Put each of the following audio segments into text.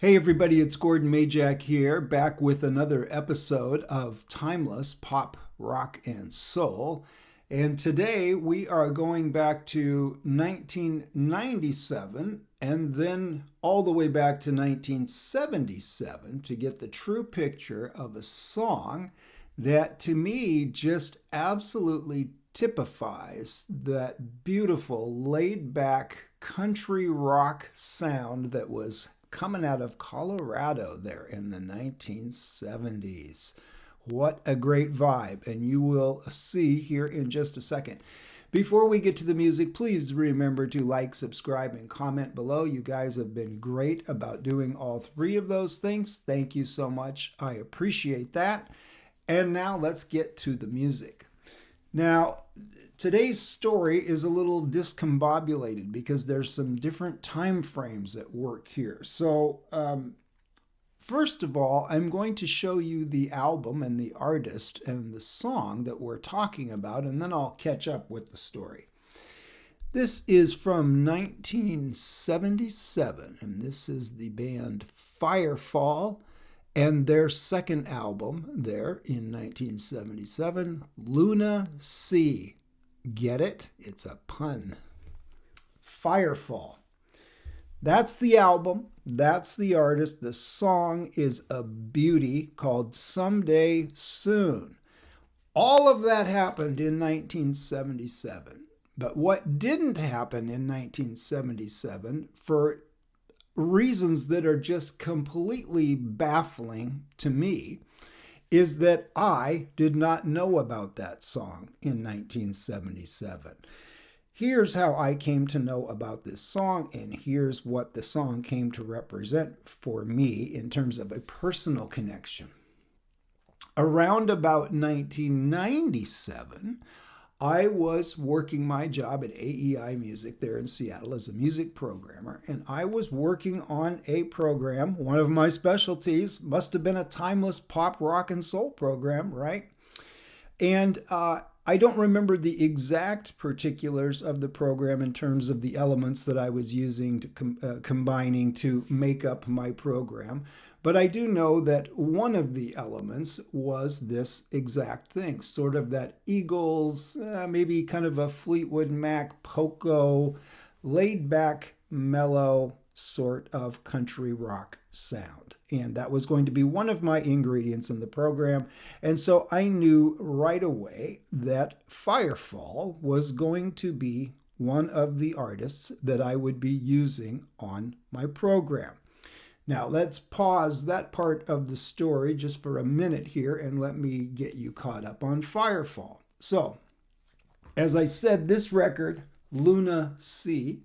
Hey everybody, it's Gordon Majak here, back with another episode of Timeless Pop, Rock, and Soul. And today we are going back to 1997 and then all the way back to 1977 to get the true picture of a song that to me just absolutely typifies that beautiful, laid back country rock sound that was coming out of Colorado there in the 1970s. What a great vibe, and you will see here in just a second. Before we get to the music, please remember to like, subscribe, and comment below. You guys have been great about doing all three of those things. Thank you so much. I appreciate that. And now let's get to the music. Now, today's story is a little discombobulated because there's some different time frames at work here. So, first of all, I'm going to show you the album and the artist and the song that we're talking about, and then I'll catch up with the story. This is from 1977, and this is the band Firefall and their second album there in 1977, Luna Sea. Get it? It's a pun. Firefall. That's the album. That's the artist. The song is a beauty called Someday Soon. All of that happened in 1977. But what didn't happen in 1977, for reasons that are just completely baffling to me, is that I did not know about that song in 1977. Here's how I came to know about this song, and here's what the song came to represent for me in terms of a personal connection. Around about 1997, I was working my job at AEI Music there in Seattle as a music programmer, and I was working on a program. One of my specialties must have been a timeless pop, rock, and soul program, right? And I don't remember the exact particulars of the program in terms of the elements that I was using to combining to make up my program. But I do know that one of the elements was this exact thing, sort of that Eagles, maybe kind of a Fleetwood Mac, Poco, laid back, mellow sort of country rock sound. And that was going to be one of my ingredients in the program. And so I knew right away that Firefall was going to be one of the artists that I would be using on my program. Now, let's pause that part of the story just for a minute here and let me get you caught up on Firefall. So, as I said, this record, Luna Sea,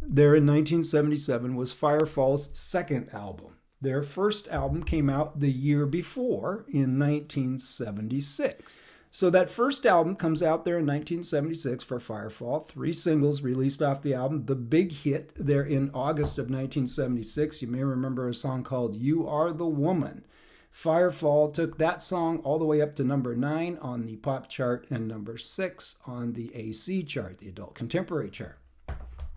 there in 1977 was Firefall's second album. Their first album came out the year before in 1976. So that first album comes out there in 1976 for Firefall. 3 singles released off the album. The big hit there in August of 1976, you may remember a song called You Are the Woman. Firefall took that song all the way up to number 9 on the pop chart and number 6 on the AC chart, the adult contemporary chart.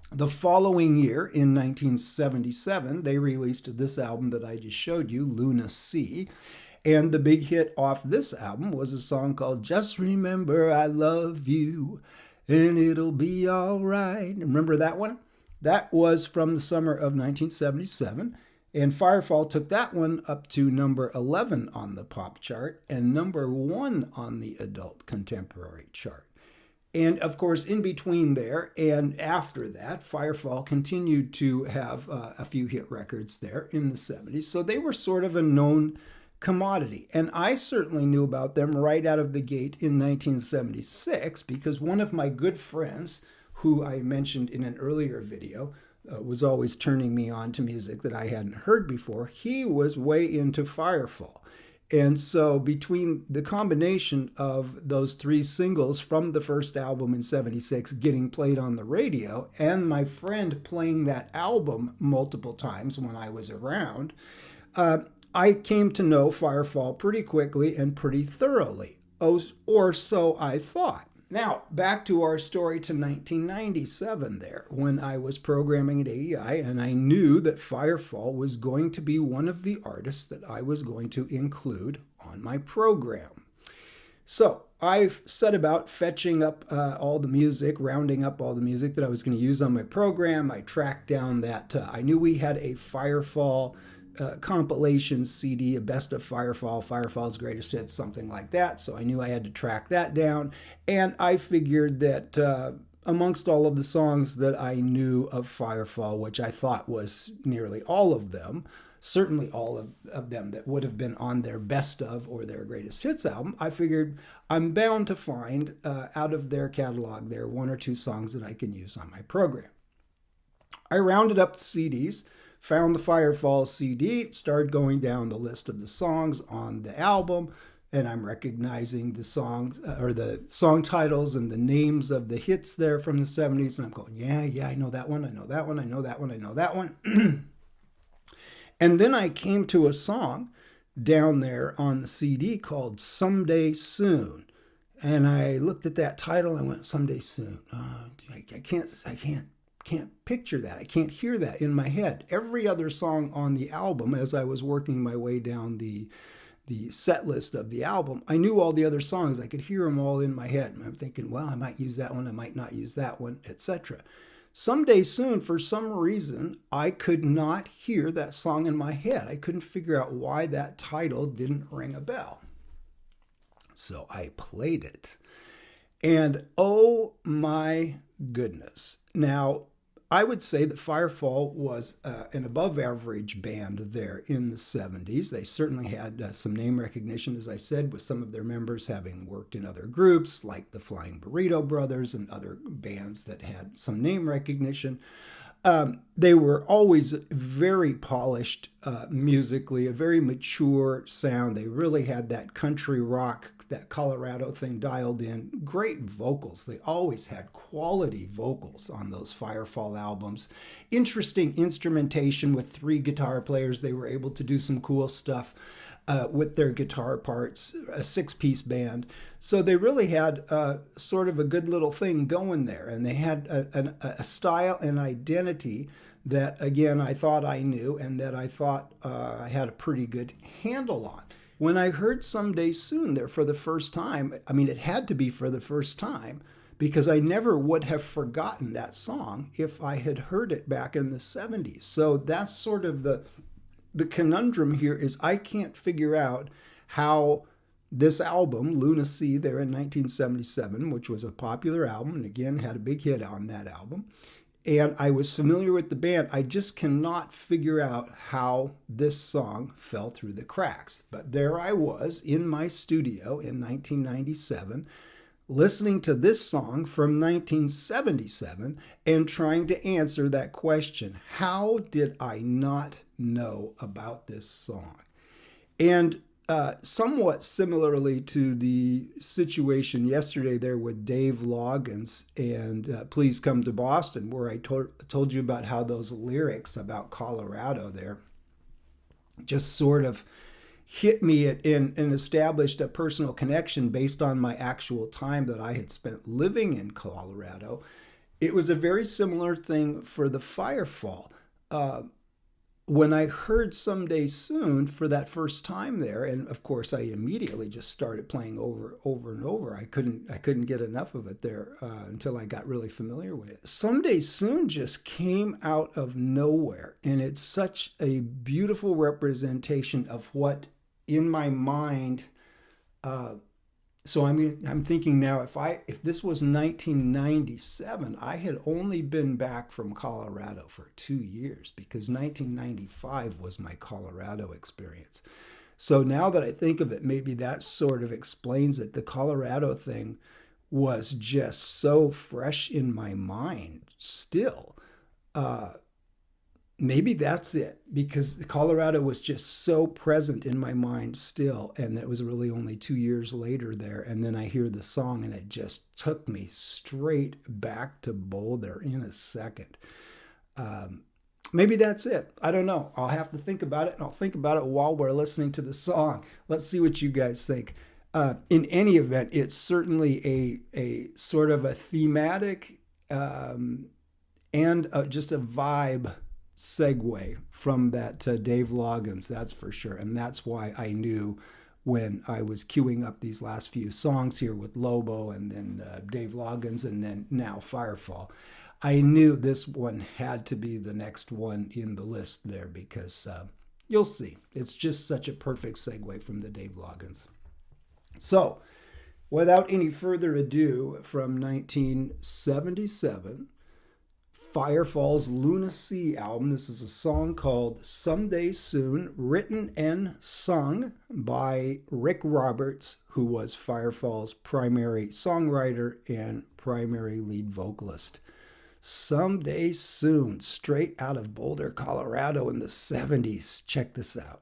The following year, in 1977, they released this album that I just showed you, Luna Sea. And the big hit off this album was a song called Just Remember I Love You and It'll Be All Right. Remember that one? That was from the summer of 1977. And Firefall took that one up to number 11 on the pop chart and number 1 on the adult contemporary chart. And of course, in between there and after that, Firefall continued to have a few hit records there in the 70s. So they were sort of a known commodity. And I certainly knew about them right out of the gate in 1976 because one of my good friends, who I mentioned in an earlier video, was always turning me on to music that I hadn't heard before. He was way into Firefall. And so between the combination of those 3 singles from the first album in 76 getting played on the radio and my friend playing that album multiple times when I was around, I came to know Firefall pretty quickly and pretty thoroughly. Or so I thought. Now, back to our story to 1997 there, when I was programming at AEI, and I knew that Firefall was going to be one of the artists that I was going to include on my program. So I've set about fetching up all the music, rounding up all the music that I was going to use on my program. I tracked down that I knew we had a Firefall compilation CD, a best of Firefall, Firefall's greatest hits, something like that. So I knew I had to track that down. And I figured that amongst all of the songs that I knew of Firefall, which I thought was nearly all of them, certainly all of them that would have been on their best of or their greatest hits album, I figured I'm bound to find out of their catalog there one or two songs that I can use on my program. I rounded up the CDs, found the Firefall CD, started going down the list of the songs on the album, and I'm recognizing the songs or the song titles and the names of the hits there from the 70s, and I'm going, yeah, I know that one, I know that one, I know that one, I know that one. And then I came to a song down there on the CD called Someday Soon. And I looked at that title and went, Someday Soon. I can't picture that. I can't hear that in my head. Every other song on the album, as I was working my way down the set list of the album, I knew all the other songs. I could hear them all in my head. And I'm thinking, well, I might use that one, I might not use that one, etc. Someday Soon, for some reason, I could not hear that song in my head. I couldn't figure out why that title didn't ring a bell. So I played it. And oh my goodness. Now, I would say that Firefall was an above average band there in the 70s. They certainly had some name recognition, as I said, with some of their members having worked in other groups like the Flying Burrito Brothers and other bands that had some name recognition. They were always very polished musically, a very mature sound. They really had that country rock, that Colorado thing dialed in. Great vocals. They always had quality vocals on those Firefall albums. Interesting instrumentation with 3 guitar players. They were able to do some cool stuff with their guitar parts, a 6-piece band. So they really had sort of a good little thing going there. And they had a style and identity that, again, I thought I knew and that I thought I had a pretty good handle on. When I heard Someday Soon there for the first time, I mean, it had to be for the first time, because I never would have forgotten that song if I had heard it back in the 70s. So that's sort of the conundrum here, is I can't figure out how this album, Lunacy, there in 1977, which was a popular album, and again, had a big hit on that album, and I was familiar with the band, I just cannot figure out how this song fell through the cracks. But there I was in my studio in 1997, listening to this song from 1977 and trying to answer that question. How did I not know about this song? And somewhat similarly to the situation yesterday there with Dave Loggins and Please Come to Boston, where I told you about how those lyrics about Colorado there just sort of hit me and established a personal connection based on my actual time that I had spent living in Colorado. It was a very similar thing for the Firefall. When I heard Someday Soon for that first time there, and of course I immediately just started playing over and over. I couldn't get enough of it there until I got really familiar with it. Someday Soon just came out of nowhere, and it's such a beautiful representation of what in my mind. So I'm thinking now, if this was 1997, I had only been back from Colorado for 2 years, because 1995 was my Colorado experience. So now that I think of it, maybe that sort of explains it. The Colorado thing was just so fresh in my mind still. Maybe that's it, because Colorado was just so present in my mind still, and that was really only 2 years later there. And then I hear the song, and it just took me straight back to Boulder in a second. Maybe that's it. I don't know. I'll have to think about it, and I'll think about it while we're listening to the song. Let's see what you guys think. In any event, it's certainly a sort of a thematic and just a vibe segue from that Dave Loggins, that's for sure. And that's why I knew when I was queuing up these last few songs here with Lobo and then Dave Loggins and then now Firefall, I knew this one had to be the next one in the list there because you'll see. It's just such a perfect segue from the Dave Loggins. So, without any further ado, from 1977, Firefall's Lunacy album. This is a song called Someday Soon, written and sung by Rick Roberts, who was Firefall's primary songwriter and primary lead vocalist. Someday Soon, straight out of Boulder, Colorado in the 70s. Check this out.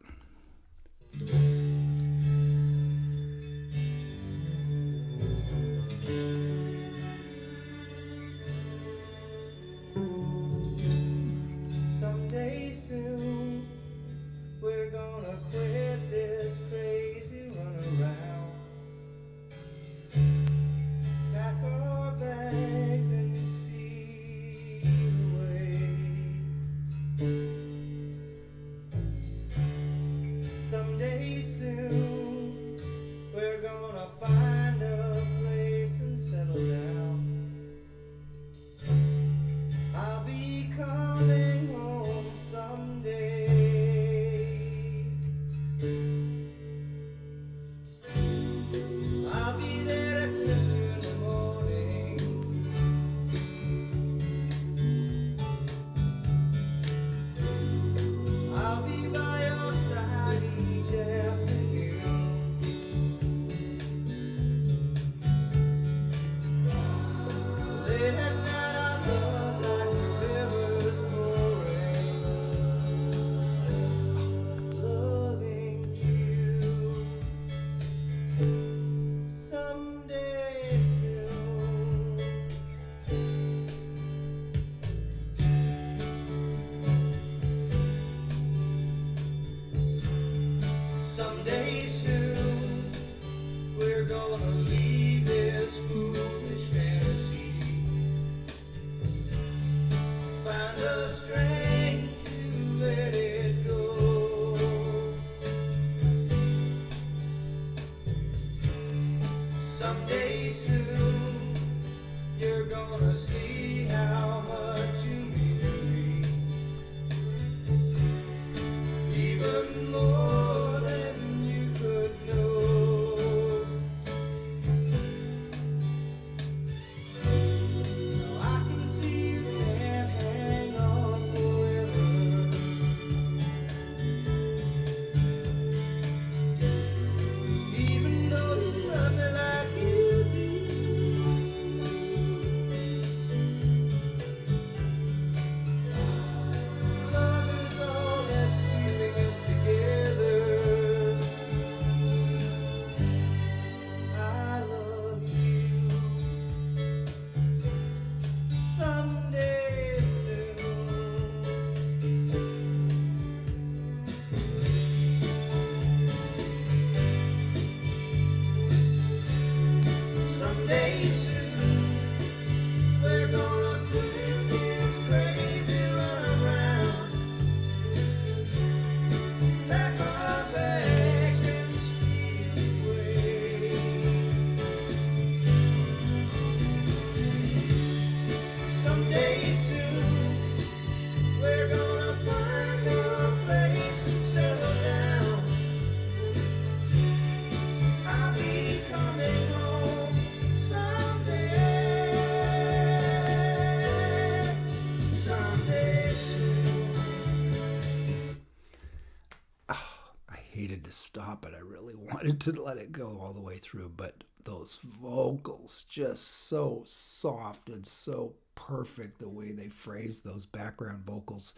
Stop it. I really wanted to let it go all the way through, but those vocals just so soft and so perfect, the way they phrase those background vocals.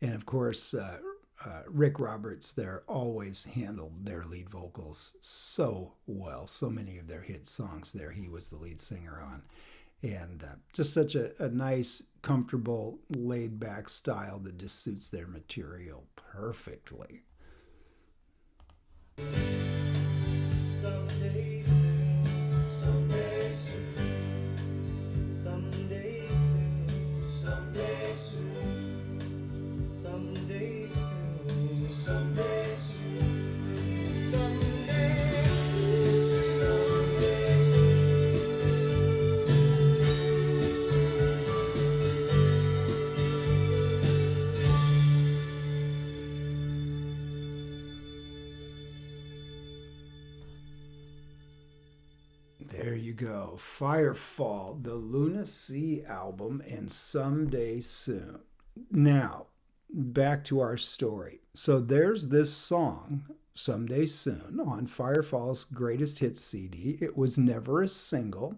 And of course, Rick Roberts there always handled their lead vocals so well. So many of their hit songs there, he was the lead singer on. And just such a nice, comfortable, laid-back style that just suits their material perfectly. Someday There you go. Firefall, the Luna Sea album, and Someday Soon. Now, back to our story. So there's this song, Someday Soon, on Firefall's Greatest Hits CD. It was never a single.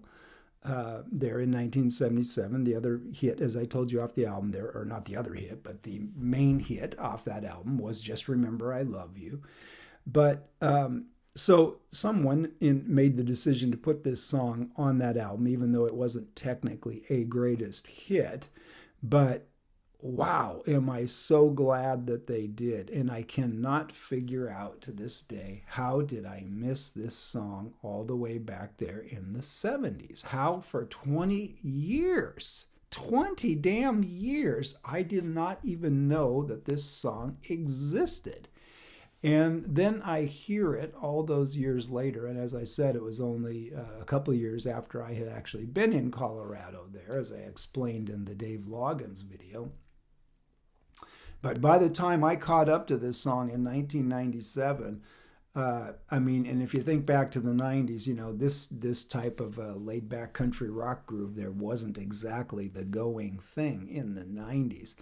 There in 1977, the other hit, as I told you off the album there, or not the other hit, but the main hit off that album was Just Remember I Love You. But so someone made the decision to put this song on that album, even though it wasn't technically a greatest hit. But wow, am I so glad that they did. And I cannot figure out to this day, how did I miss this song all the way back there in the 70s? How for 20 years, 20 damn years, I did not even know that this song existed. And then I hear it all those years later. And as I said, it was only a couple of years after I had actually been in Colorado there, as I explained in the Dave Loggins video. But by the time I caught up to this song in 1997, and if you think back to the 90s, this type of laid back country rock groove, there wasn't exactly the going thing in the 90s.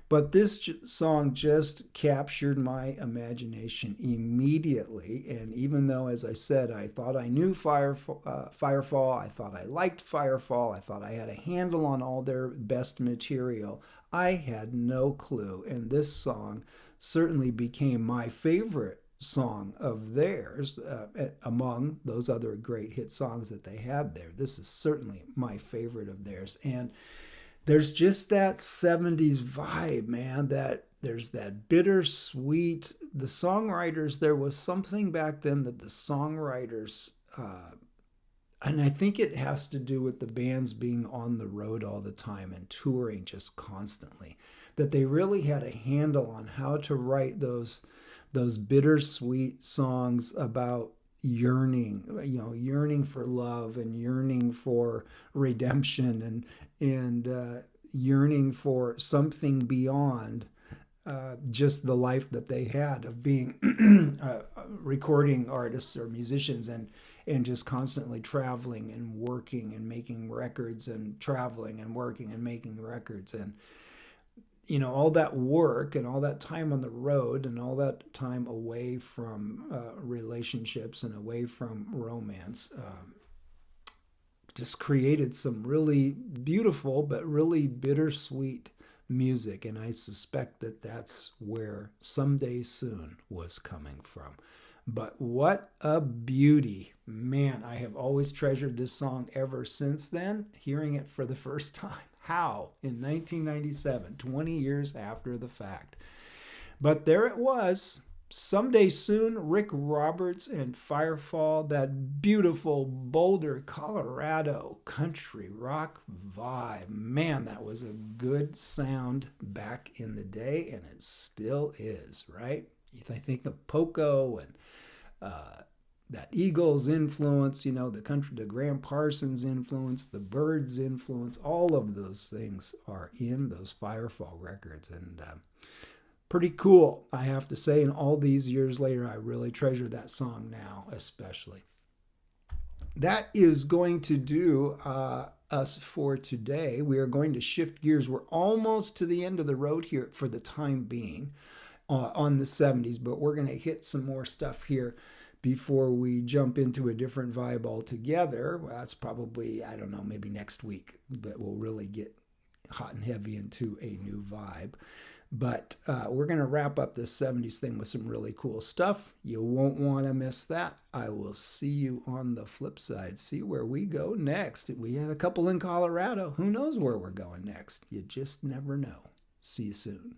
But this song just captured my imagination immediately. And even though, as I said, I thought I knew Firefall, I thought I liked Firefall, I thought I had a handle on all their best material, I had no clue. And this song certainly became my favorite song of theirs among those other great hit songs that they had there. This is certainly my favorite of theirs. And there's just that 70s vibe, man, that there's that bittersweet, the songwriters, there was something back then that the songwriters, and I think it has to do with the bands being on the road all the time and touring just constantly, that they really had a handle on how to write those bittersweet songs about yearning for love and yearning for redemption and yearning for something beyond just the life that they had of being recording artists or musicians and just constantly traveling and working and making records and traveling and working and making records. And all that work and all that time on the road and all that time away from relationships and away from romance just created some really beautiful but really bittersweet music. And I suspect that that's where Someday Soon was coming from. But what a beauty. Man, I have always treasured this song ever since then, hearing it for the first time. How? In 1997, 20 years after the fact. But there it was. Someday Soon, Rick Roberts and Firefall, that beautiful Boulder, Colorado country rock vibe. Man, that was a good sound back in the day, and it still is, right? I think of Poco and that Eagles influence, the country, the Graham Parsons influence, the Byrds influence, all of those things are in those Firefall records. And pretty cool, I have to say. And all these years later, I really treasure that song now, especially. That is going to do us for today. We are going to shift gears. We're almost to the end of the road here for the time being on the 70s, but we're going to hit some more stuff here before we jump into a different vibe altogether. Well, that's probably, I don't know, maybe next week that we'll really get hot and heavy into a new vibe. But we're going to wrap up this 70s thing with some really cool stuff. You won't want to miss that. I will see you on the flip side. See where we go next. We had a couple in Colorado. Who knows where we're going next? You just never know. See you soon.